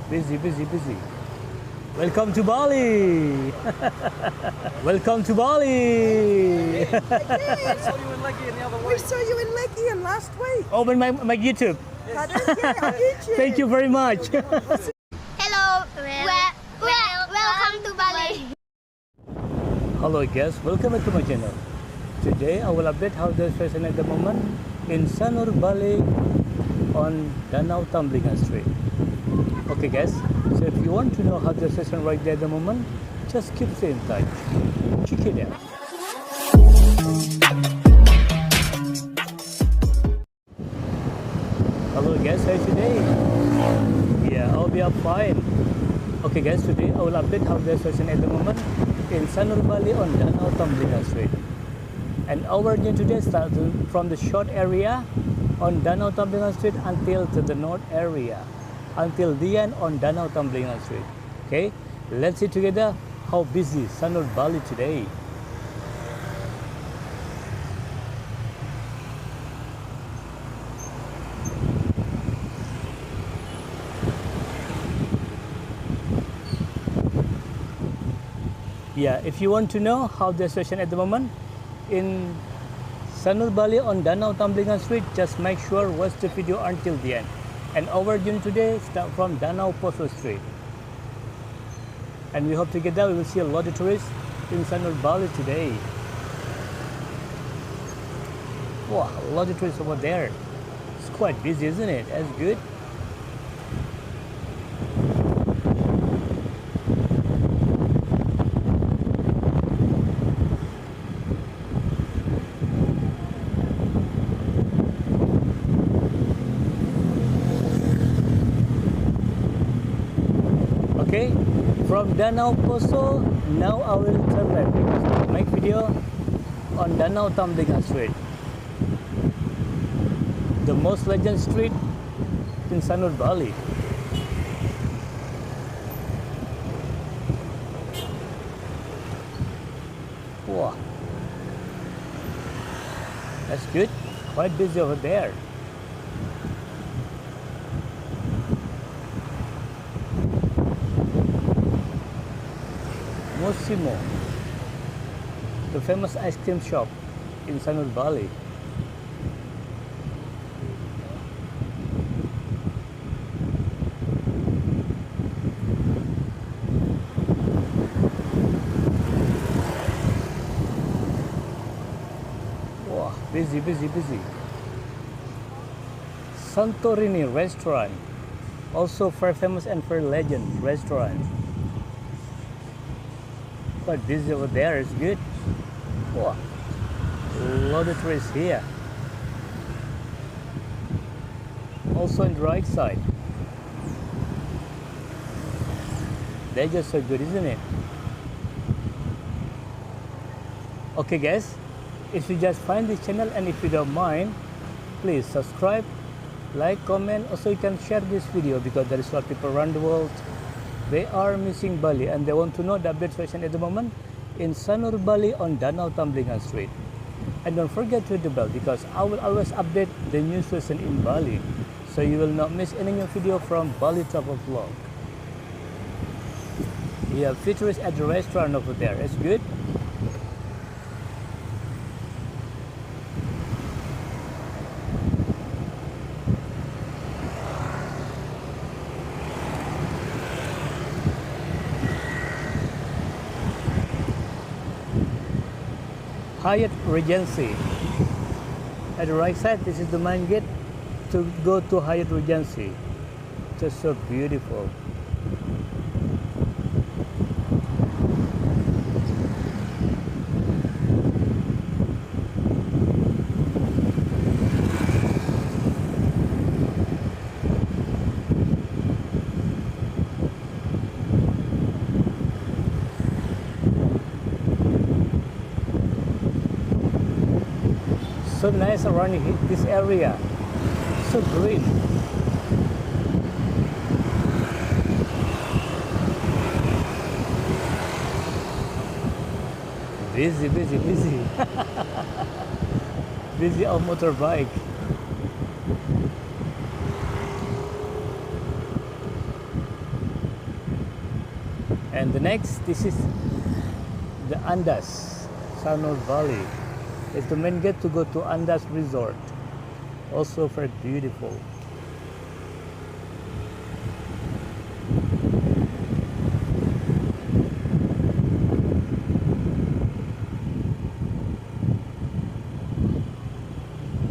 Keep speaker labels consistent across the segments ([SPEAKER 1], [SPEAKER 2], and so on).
[SPEAKER 1] Busy, busy, busy. Welcome to Bali. Welcome to Bali.
[SPEAKER 2] I saw you in Leggy in the other
[SPEAKER 3] We
[SPEAKER 2] week.
[SPEAKER 3] saw you in Lecky last week.
[SPEAKER 1] Open my YouTube.
[SPEAKER 3] Pardon? Yeah, on YouTube.
[SPEAKER 1] Thank you very much.
[SPEAKER 4] Hello, welcome to Bali.
[SPEAKER 1] Hello guys, welcome back to my channel. Today I will update how the situation at the moment in Sanur Bali on Danau Tamblingan Street. Okay guys, so if you want to know how the situation right there at the moment, just keep staying in touch. Check it out. Hello guys, how are you today? Yeah, I'll be up fine. Okay guys, today I will update how the situation at the moment in Sanur Bali on Danau Tamblingan Street. And our journey today starts from the short area on Danau Tamblingan Street until to the north area, until the end on Danau Tamblingan Street. Okay, let's see together how busy Sanur Bali today. Yeah, if you want to know how the situation at the moment in Sanur Bali on Danau Tamblingan Street, just make sure watch the video until the end. And our journey today start from Danau Street. And we hope together we will see a lot of tourists in Sanur Bali today. Wow, a lot of tourists over there. It's quite busy, isn't it? That's good. Okay, from Danau Poso, now I will turn left because I will make video on Danau Tamblingan Street, the most legend street in Sanur Bali. Wow, that's good. Quite busy over there. Mosimo, the famous ice cream shop in Sanur Bali. Wow, busy, busy, busy. Santorini restaurant, also very famous and very legend restaurant. Quite busy over there, it's good. Wow, a lot of tourists here. Also on the right side. They're just so good, isn't it? Okay guys, if you just find this channel and if you don't mind, please subscribe, like, comment. Also you can share this video because there is a lot of people around the world. They are missing Bali and they want to know the update situation at the moment in Sanur Bali on Danau Tamblingan Street. And don't forget to hit the bell because I will always update the new situation in Bali, so you will not miss any new video from Bali Travel Vlog. We have features at the restaurant over there. It's good. Hyatt Regency. At the right side, this is the main gate to go to Hyatt Regency. Just so beautiful. So nice around this area, so green. Busy, busy, busy. Busy on motorbike. And the next, this is the Andas, Sanur Bali. It's the main gate to go to Andas Resort. Also very beautiful.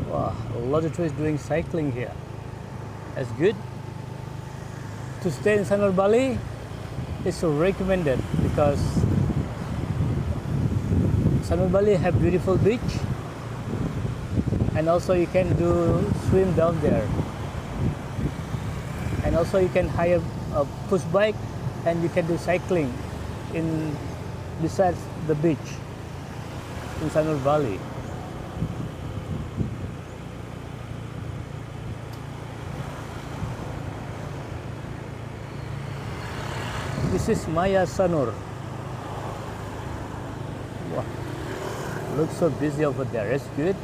[SPEAKER 1] Wow, a lot of tourists doing cycling here. That's good. To stay in Sanur Bali is so recommended because Sanur Bali have beautiful beach, and also you can do swim down there, and also you can hire a push bike and you can do cycling in besides the beach in Sanur Bali. This is Maya Sanur. Wow. Looks so busy over there. It's good.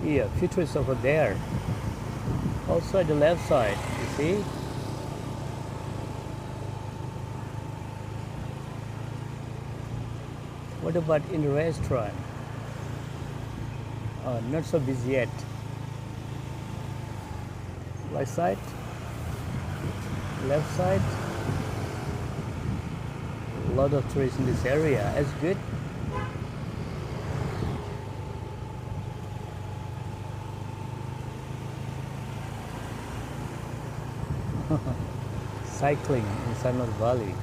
[SPEAKER 1] Yeah, future is over there. Also at the left side, you see? What about in the restaurant? Not so busy yet. Right side, left side. A lot of tourists in this area. That's good. Cycling in Sanur Bali,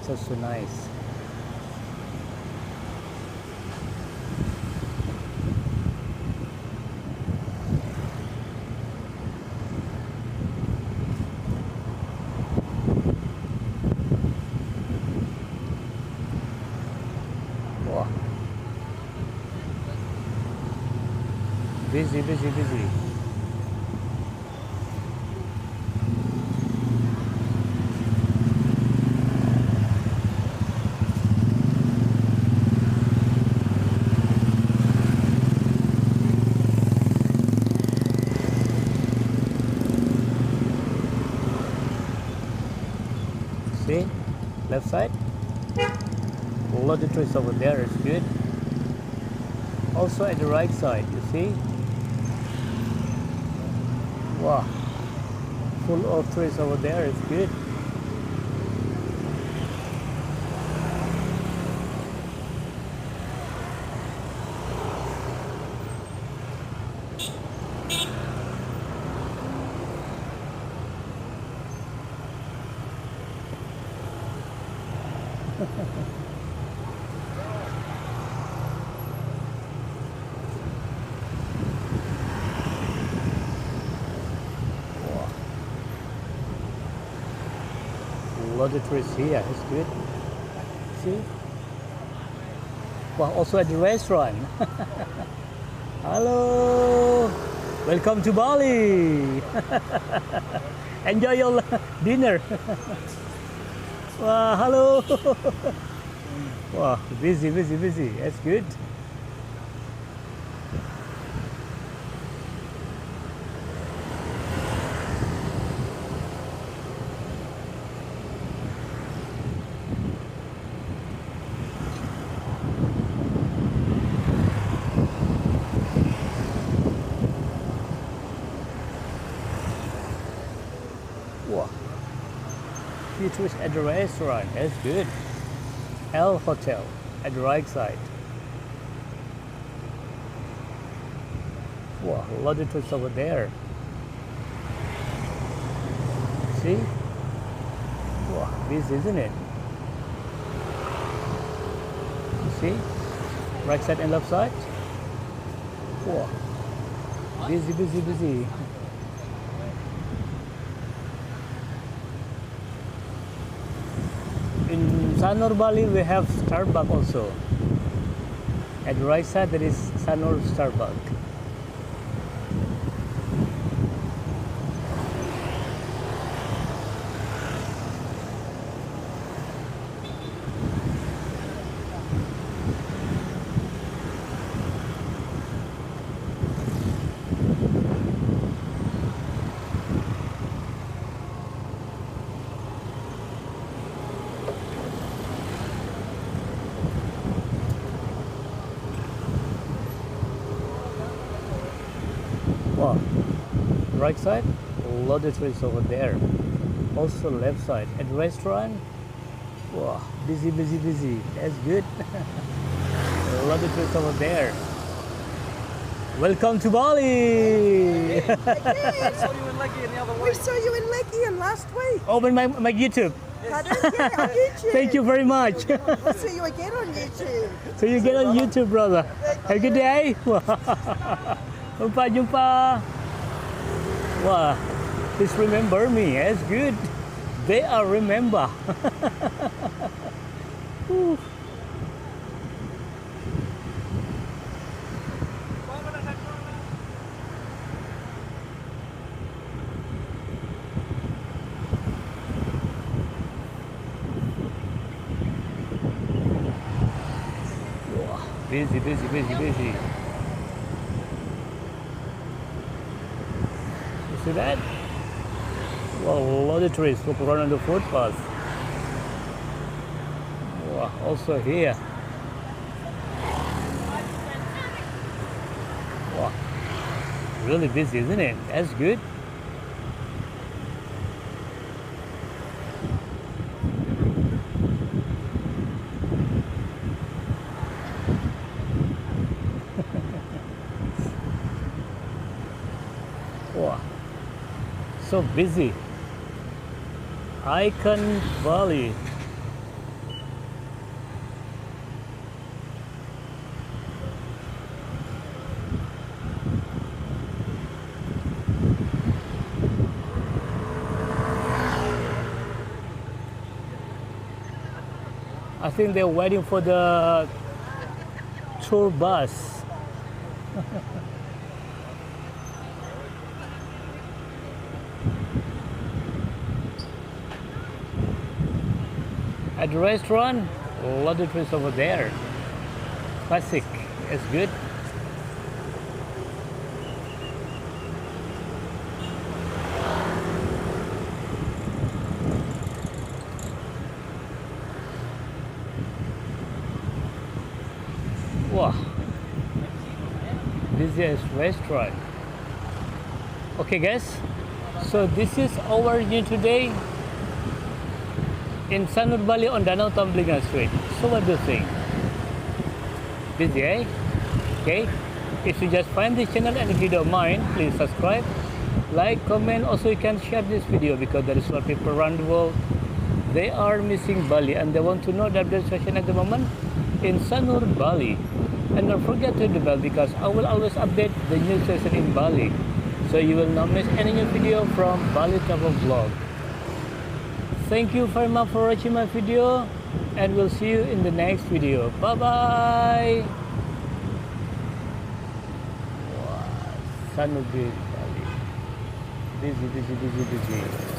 [SPEAKER 1] just so nice. Wow. Busy, busy, busy. See, left side, a lot of trees over there, it's good. Also at the right side, you see, wow, full of trees over there, it's good. A lot of trees here, it's good. See? Well, also at the restaurant. Hello, welcome to Bali. Enjoy your dinner. Wow, hello. Wow, busy, busy, busy. That's good. Wow. Features at the restaurant. That's good. L Hotel at the right side. Wow, a lot of tourists over there. See? Wow, busy, isn't it? You see? Right side and left side. Wow. Busy, busy, busy. In Sanur Bali we have Starbucks also. At the right side there is Sanur Starbucks. Wow, right side, a lot of trees over there. Also left side, at the restaurant, wow, busy, busy, busy. That's good. A lot of trees over there. Welcome to Bali.
[SPEAKER 2] I saw you in Leggett the other
[SPEAKER 3] We
[SPEAKER 2] week.
[SPEAKER 3] saw you in Leggett last week.
[SPEAKER 1] Open my YouTube.
[SPEAKER 3] Pardon? Yeah, on YouTube.
[SPEAKER 1] Thank you very much.
[SPEAKER 3] We'll see you again on YouTube.
[SPEAKER 1] So you get on YouTube, brother. Have a good day. Jumpa. Wah, please remember me. That's good. They are remember. Whew. Wah, busy, busy, busy, busy. See that? Wow, a lot of trees look around on the footpath. Wow, also here. Wow, really busy, isn't it? That's good. Wow. So busy. Achonk Valley. I think they're waiting for the tour bus. At the restaurant, a lot of trees over there. Classic, it's good. Wow, busiest restaurant. Okay guys, so this is our new today in Sanur Bali on Danau Tamblingan Street. So what do you think? Busy, eh? Okay. If you just find this channel and if you don't mind, please subscribe, like, comment. Also, you can share this video because there is a lot of people around the world. They are missing Bali and they want to know the update situation at the moment in Sanur Bali. And don't forget to hit the bell because I will always update the new session in Bali, so you will not miss any new video from Bali Travel Vlog. Thank you very much for watching my video and we'll see you in the next video. Bye bye. Wow, Sanur Bali. Busy, busy, busy, busy.